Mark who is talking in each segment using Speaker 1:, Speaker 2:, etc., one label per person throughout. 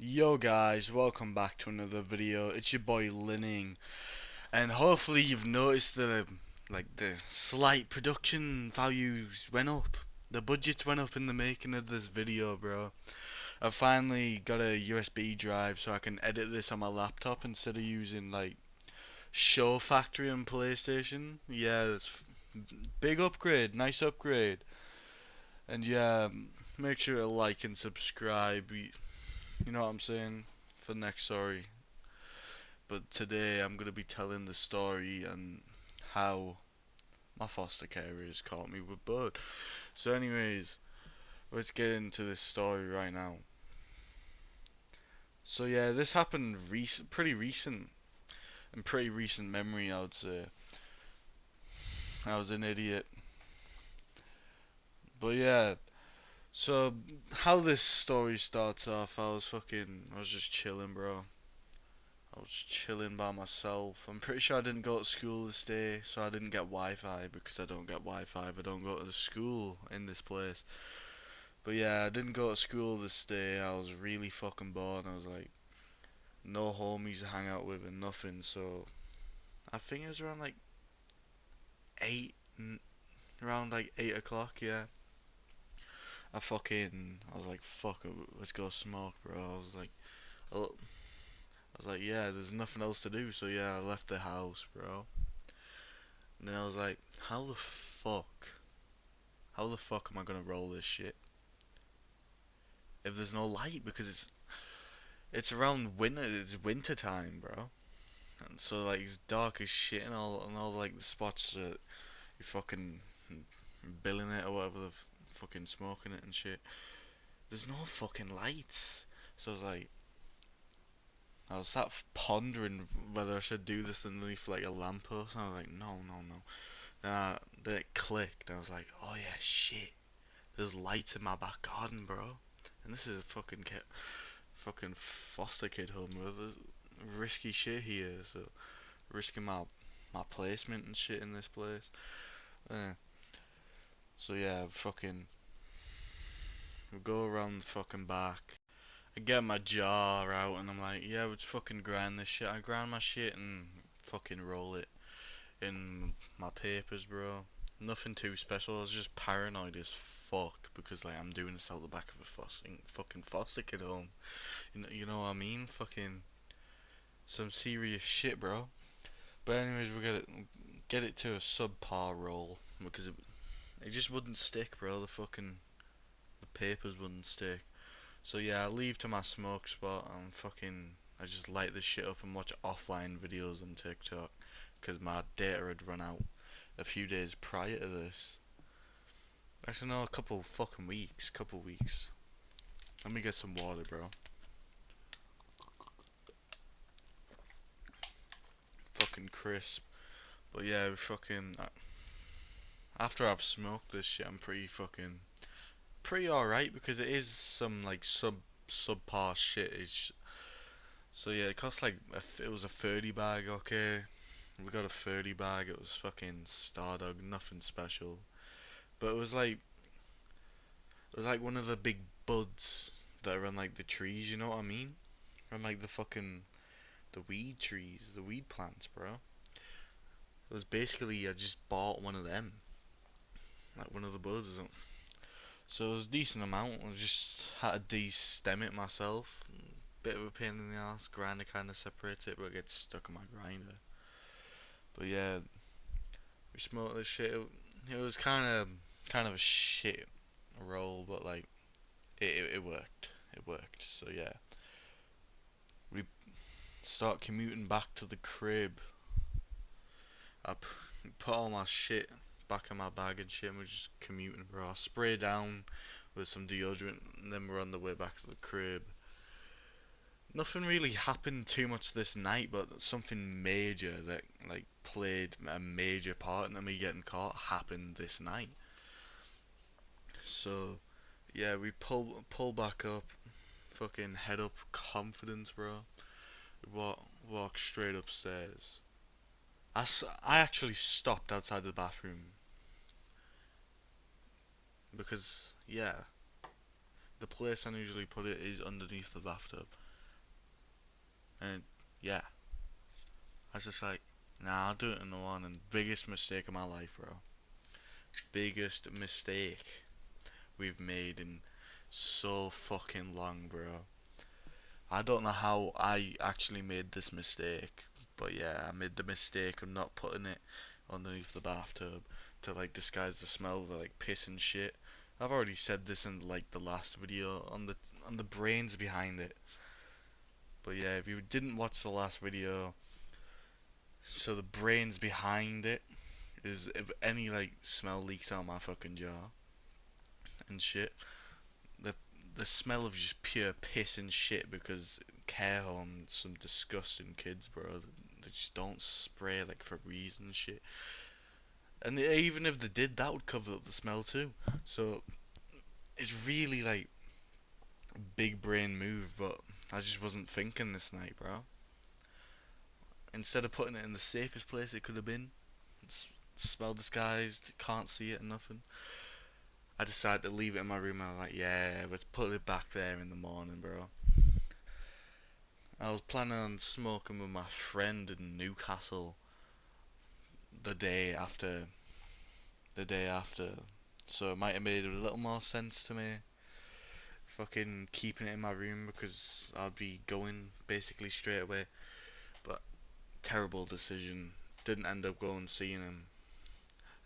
Speaker 1: Yo guys, welcome back to another video. It's your boy Linning, and hopefully you've noticed the slight production values went up. The budgets went up in the making of this video, bro. I finally got a USB drive so I can edit this on my laptop instead of using like Show Factory on PlayStation. Yeah, that's big upgrade, nice upgrade. And yeah, make sure to like and subscribe. You know what I'm saying? For the next story. But today I'm gonna be telling the story and how my foster carers caught me with bud. So anyways, let's get into this story right now. So yeah, this happened pretty recent, in pretty recent memory I would say. I was an idiot. But yeah, so how this story starts off, I was just chilling, bro. I was chilling by myself. I'm pretty sure I didn't go to school this day, so I didn't get Wi-Fi because I don't get Wi-Fi if I don't go to the school in this place. But yeah, I didn't go to school this day. I was really fucking bored. I was like, no homies to hang out with and nothing. So I think it was around like eight, around like 8 o'clock. Yeah, I was like, fuck it, let's go smoke, bro. I was like, yeah, there's nothing else to do. So yeah, I left the house, bro. And then I was like, how the fuck am I gonna roll this shit if there's no light? Because it's around winter, it's winter time, bro. And so like it's dark as shit and all like the spots that you fucking billing it or whatever the fucking smoking it and shit. There's no fucking lights. So I was sat pondering whether I should do this underneath like a lamppost. And I was like, no, no, no. Then it clicked. And I was like, oh yeah, shit. There's lights in my back garden, bro. And this is a fucking foster kid home with risky shit here. So risking my placement and shit in this place. Uh, so yeah, fucking we go around the fucking back. I get my jar out and I'm like, yeah, let's fucking grind this shit. I grind my shit and fucking roll it in my papers, bro. Nothing too special. I was just paranoid as fuck because like I'm doing this out the back of a fucking foster kid home. You know what I mean? Fucking some serious shit, bro. But anyways, we get it to a subpar roll because it just wouldn't stick, bro. The papers wouldn't stick. So yeah, I leave to my smoke spot and I just light this shit up and watch offline videos on TikTok because my data had run out a few days prior to this. Actually, no, a couple weeks. Let me get some water, bro. Fucking crisp. But yeah, after I've smoked this shit, I'm pretty alright because it is some like subpar shit. So yeah, it cost like it was a 30 bag. Okay, we got a 30 bag. It was fucking Stardog, nothing special. But it was like one of the big buds that are on like the trees. You know what I mean? On like the weed trees, the weed plants, bro. It was basically I just bought one of them, like one of the buds. So it was a decent amount. I just had to de-stem it myself. Bit of a pain in the ass. Grinder kind of separates it, but it gets stuck in my grinder. But yeah, we smoked this shit. It was kind of a shit roll, but like it worked. It worked. So yeah, we start commuting back to the crib. Put all my shit back in my bag and shit, and we're just commuting, bro. I spray down with some deodorant, and then we're on the way back to the crib. Nothing really happened too much this night, but something major that like played a major part in me getting caught happened this night. So yeah, we pull back up, fucking head up, confidence, bro. We walk straight upstairs. I actually stopped outside the bathroom because yeah, the place I usually put it is underneath the bathtub. And yeah, I was just like, nah, I'll do it in the morning. Biggest mistake of my life, bro. Biggest mistake we've made in so fucking long, bro. I don't know how I actually made this mistake, but yeah, I made the mistake of not putting it underneath the bathtub to like disguise the smell of like piss and shit. I've already said this in like the last video on the brains behind it. But yeah, if you didn't watch the last video, so the brains behind it is if any like smell leaks out my fucking jar and shit, the the smell of just pure piss and shit because care home, some disgusting kids, bro. They just don't spray like Febreze and shit. And even if they did, that would cover up the smell too. So it's really like big brain move, but I just wasn't thinking this night, bro. Instead of putting it in the safest place it could have been, smell disguised, can't see it and nothing. I decided to leave it in my room. I was like, yeah, let's put it back there in the morning, bro. I was planning on smoking with my friend in Newcastle the day after. The day after. So it might have made a little more sense to me fucking keeping it in my room because I'd be going basically straight away. But terrible decision. Didn't end up going seeing him.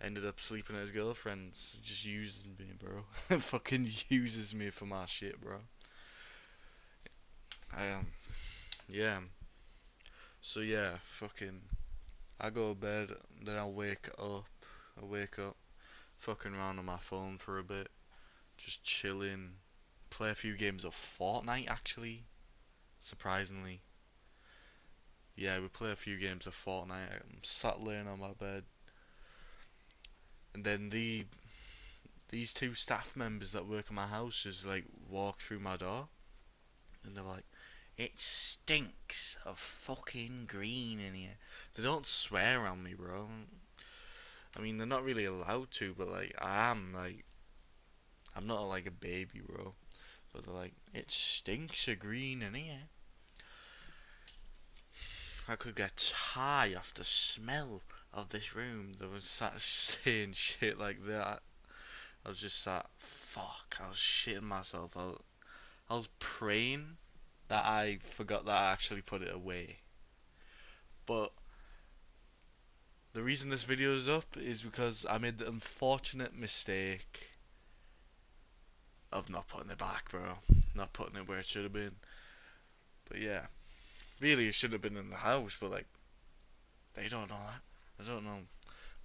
Speaker 1: Ended up sleeping at his girlfriend's. Just uses me, bro. Fucking uses me for my shit, bro. I yeah. So yeah, fucking. I go to bed, then I wake up. I wake up, fucking around on my phone for a bit, just chilling. Play a few games of Fortnite actually, surprisingly. Yeah, we play a few games of Fortnite. I'm sat laying on my bed, and then these two staff members that work in my house just like walk through my door, and they're like, "It stinks of fucking green in here." They don't swear on me, bro. I mean, they're not really allowed to, but like I am like I'm not like a baby, bro. But they're like, "It stinks of green in here." I could get high off the smell of this room. They was sat saying shit like that. I was just sat, fuck. I was shitting myself. I was praying that I forgot that I actually put it away. But the reason this video is up is because I made the unfortunate mistake of not putting it back, bro. Not putting it where it should have been. But yeah, really, it should have been in the house. But like, they don't know that. I don't know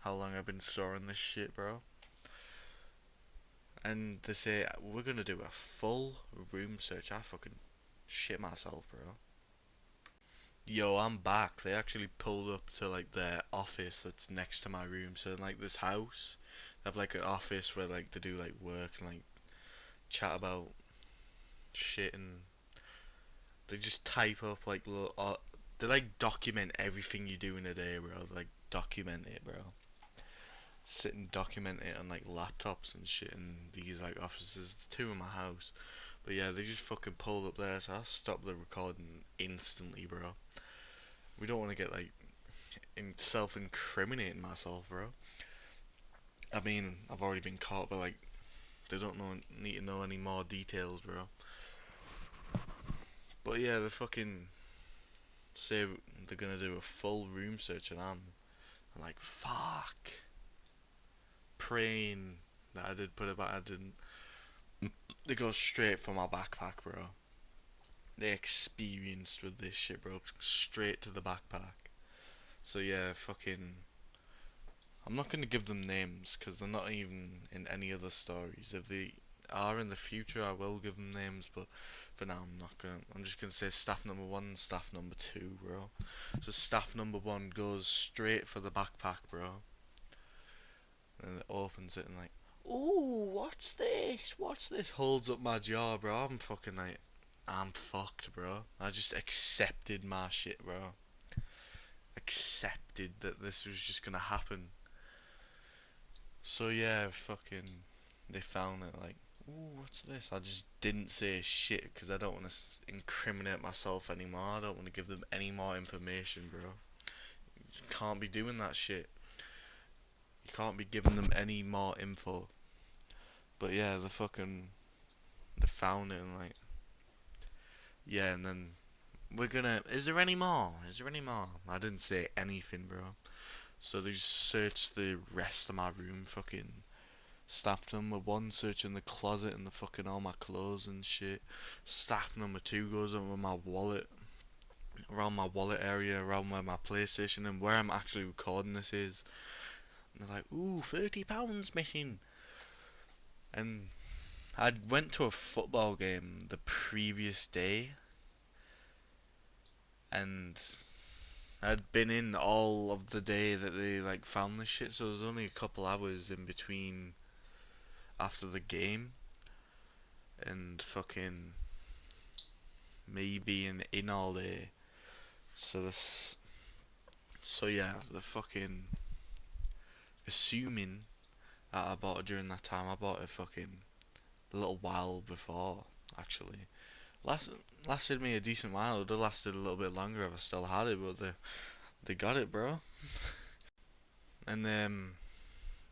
Speaker 1: how long I've been storing this shit, bro. And they say we're gonna do a full room search. I fucking shit myself, bro. Yo, I'm back. They actually pulled up to like their office that's next to my room. So in like this house, they have like an office where like they do like work and like chat about shit, and they just type up like little. They like document everything you do in a day, bro. They, like document it, bro. Sit and document it on like laptops and shit in these like offices. There's two in my house. But yeah, they just fucking pulled up there, so I stopped the recording instantly, bro. We don't want to get like in self-incriminating myself, bro. I mean, I've already been caught, but like they don't need to know any more details, bro. But yeah, they fucking say they're gonna do a full room search, and I'm like, fuck. Praying that I did put it back. I didn't. They go straight for my backpack, bro. They experienced with this shit, bro. Straight to the backpack. So yeah, fucking. I'm not gonna give them names because they're not even in any other stories. If they are in the future, I will give them names, but for now, I'm not gonna. I'm just gonna say staff number one and staff number two, bro. So staff number one goes straight for the backpack, bro, and it opens it and like, ooh, what's this? What's this? Holds up my jaw, bro. I'm fucking like, I'm fucked, bro. I just accepted my shit, bro. Accepted that this was just gonna happen. So yeah, fucking, they found it like, Ooh, what's this? I just didn't say shit because I don't want to incriminate myself anymore. I don't want to give them any more information, bro. You can't be doing that shit. You can't be giving them any more info. But yeah, they found it and like yeah, and then we're gonna. Is there any more? Is there any more? I didn't say anything, bro. So they just searched the rest of my room, fucking staffed number one, searching the closet and the fucking all my clothes and shit. Staff number two goes over my wallet, around my wallet area, around where my PlayStation and where I'm actually recording this is. And they're like, ooh, £30 missing. And I went to a football game the previous day, and I'd been in all of the day that they like found this shit, so there was only a couple hours in between after the game and fucking me being in all day. So this, so yeah, the fucking assuming that I bought it during that time. I bought it fucking a little while before, actually. Last lasted me a decent while. It would have lasted a little bit longer if I still had it, but they got it, bro. And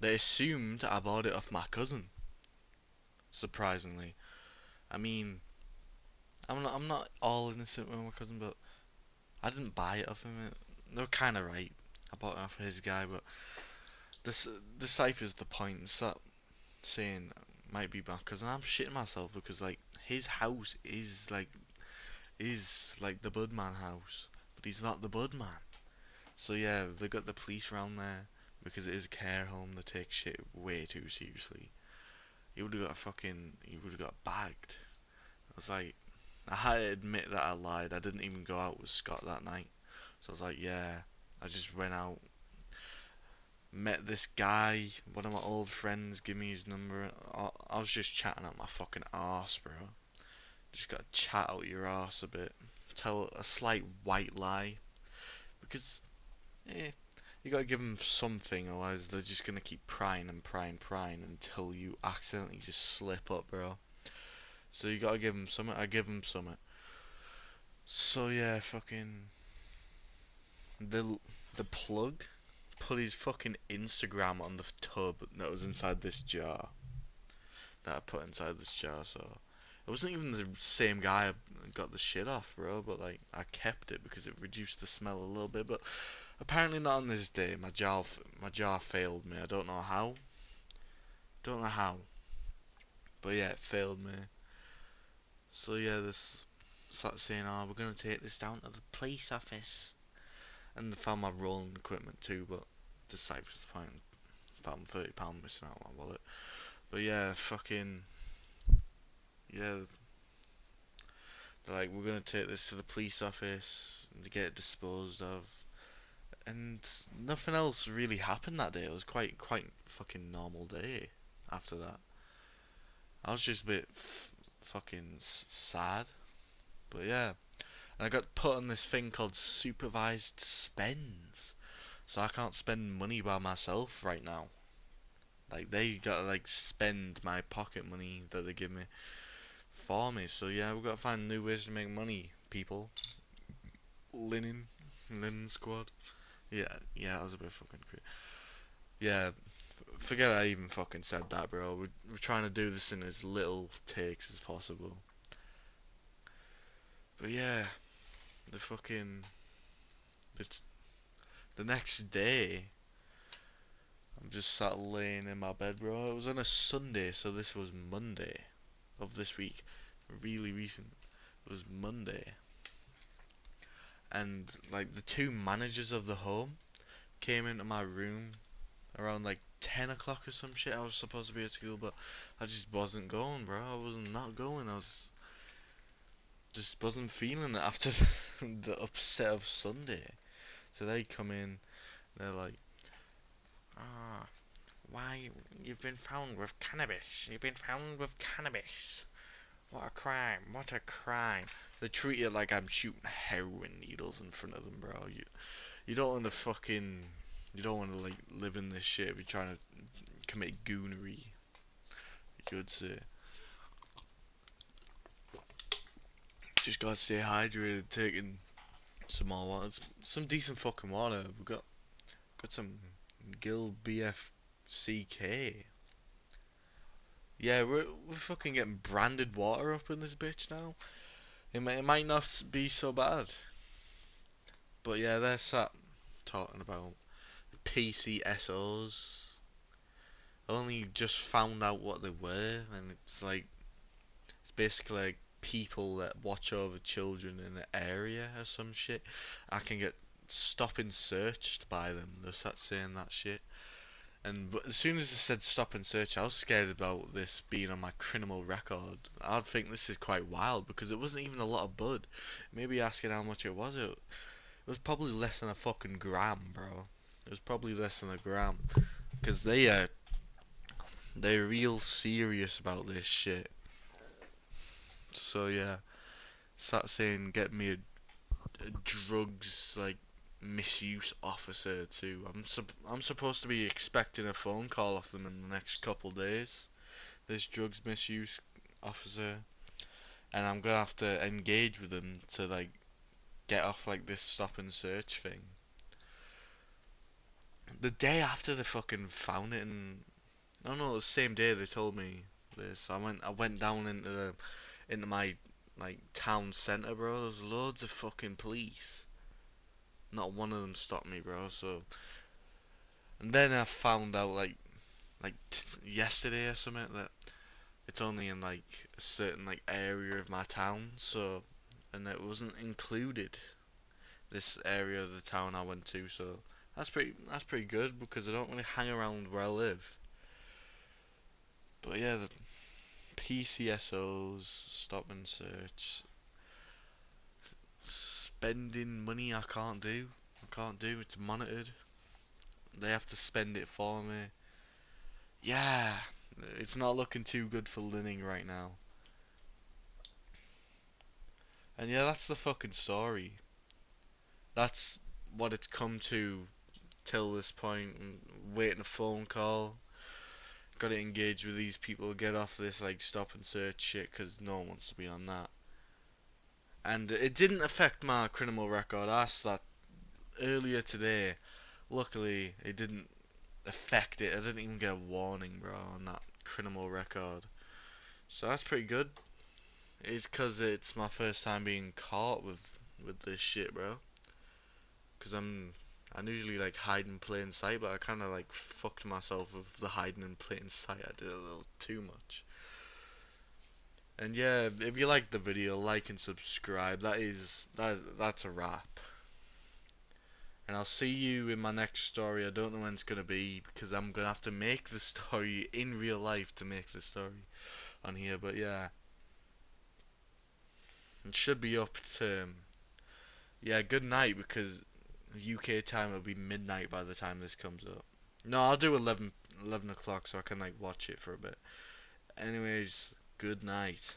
Speaker 1: they assumed I bought it off my cousin. Surprisingly, I mean, I'm not all innocent with my cousin, but I didn't buy it off him. They were kind of right. I bought it off his guy, but this deciphers the point. Stop saying might be my cousin. I'm shitting myself because like his house is like the Budman house, but he's not the Budman. So yeah, they got the police around there because it is a care home. They take shit way too seriously. He would have got bagged. I was like, I had to admit that I lied. I didn't even go out with Scott that night. So I was like, yeah, I just went out, met this guy, one of my old friends, give me his number. I was just chatting out my fucking arse, bro. Just gotta chat out your arse a bit. Tell a slight white lie. Because, eh, you gotta give them something, otherwise they're just gonna keep prying and prying, prying until you accidentally just slip up, bro. So you gotta give them something. I give them something. So yeah, fucking the the plug put his fucking Instagram on the tub that was inside this jar that I put inside this jar. So it wasn't even the same guy I got the shit off, bro. But like I kept it because it reduced the smell a little bit. But apparently not on this day. My jar failed me. I don't know how. Don't know how. But yeah, it failed me. So yeah, this started saying, "Oh, we're gonna take this down to the police office," and they found my rolling equipment too. But deciphers the point. Found £30 missing out of my wallet. But yeah, fucking yeah. They're like, we're gonna take this to the police office to get it disposed of, and nothing else really happened that day. It was quite fucking normal day. After that, I was just a bit fucking sad. But yeah, and I got put on this thing called supervised spends, so I can't spend money by myself right now. Like they gotta like spend my pocket money that they give me for me. So yeah, we've got to find new ways to make money, people. Linen, linen squad. Yeah, yeah, that was a bit fucking crazy. Yeah, forget I even fucking said that, bro. We're trying to do this in as little takes as possible. But yeah, the fucking it's the next day. I'm just sat laying in my bed, bro. It was on a Sunday, so this was Monday of this week. Really recent. It was Monday, and like the two managers of the home came into my room around like 10 o'clock or some shit. I was supposed to be at school, but I just wasn't going, bro. I wasn't not going. I was just wasn't feeling it after the upset of Sunday. So they come in, they're like, ah, why you've been found with cannabis? You've been found with cannabis. What a crime! What a crime! They treat it like I'm shooting heroin needles in front of them, bro. You don't want to fucking you don't want to like live in this shit if you're trying to commit goonery. You could say. Just gotta stay hydrated, taking some more water. Some decent fucking water. We've got some Gill BFCK. Yeah, we're fucking getting branded water up in this bitch now. It might not be so bad. But yeah, they're sat talking about PCSOs. I only just found out what they were, and it's basically like people that watch over children in the area or some shit. I can get stop and searched by them. They start saying that shit. And as soon as they said stop and search, I was scared about this being on my criminal record. I'd think this is quite wild because it wasn't even a lot of bud. Maybe asking how much it was. It was probably less than a fucking gram, bro. It was probably less than a gram. Because they're real serious about this shit. So yeah, start saying get me a drugs like misuse officer too. I'm supposed to be expecting a phone call off them in the next couple days. This drugs misuse officer, and I'm gonna have to engage with them to like get off like this stop and search thing. The day after they fucking found it, and no, no, the same day they told me this. I went down into my like town centre, bro. There's loads of fucking police. Not one of them stopped me, bro. So, and then I found out yesterday or something that it's only in like a certain like area of my town. So, and it wasn't included this area of the town I went to. So that's pretty good because I don't really hang around where I live. But yeah, the PCSOs, stop and search, spending money I can't do. I can't do. It's monitored. They have to spend it for me. Yeah, it's not looking too good for Linning right now. And yeah, that's the fucking story. That's what it's come to till this point. Waiting a phone call. Got to engage with these people. Get off this like stop and search shit because no one wants to be on that. And it didn't affect my criminal record. I asked that earlier today. Luckily, it didn't affect it. I didn't even get a warning, bro, on that criminal record. So that's pretty good. It's because it's my first time being caught with this shit, bro. Because I usually like hide in plain sight, but I kind of like fucked myself with the hiding in plain sight. I did a little too much. And yeah, if you like the video, like and subscribe. That's a wrap. And I'll see you in my next story. I don't know when it's gonna be because I'm gonna have to make the story in real life to make the story on here. But yeah, it should be up to yeah. Good night because UK time will be midnight by the time this comes up. No, I'll do 11 o'clock so I can like watch it for a bit. Anyways, good night.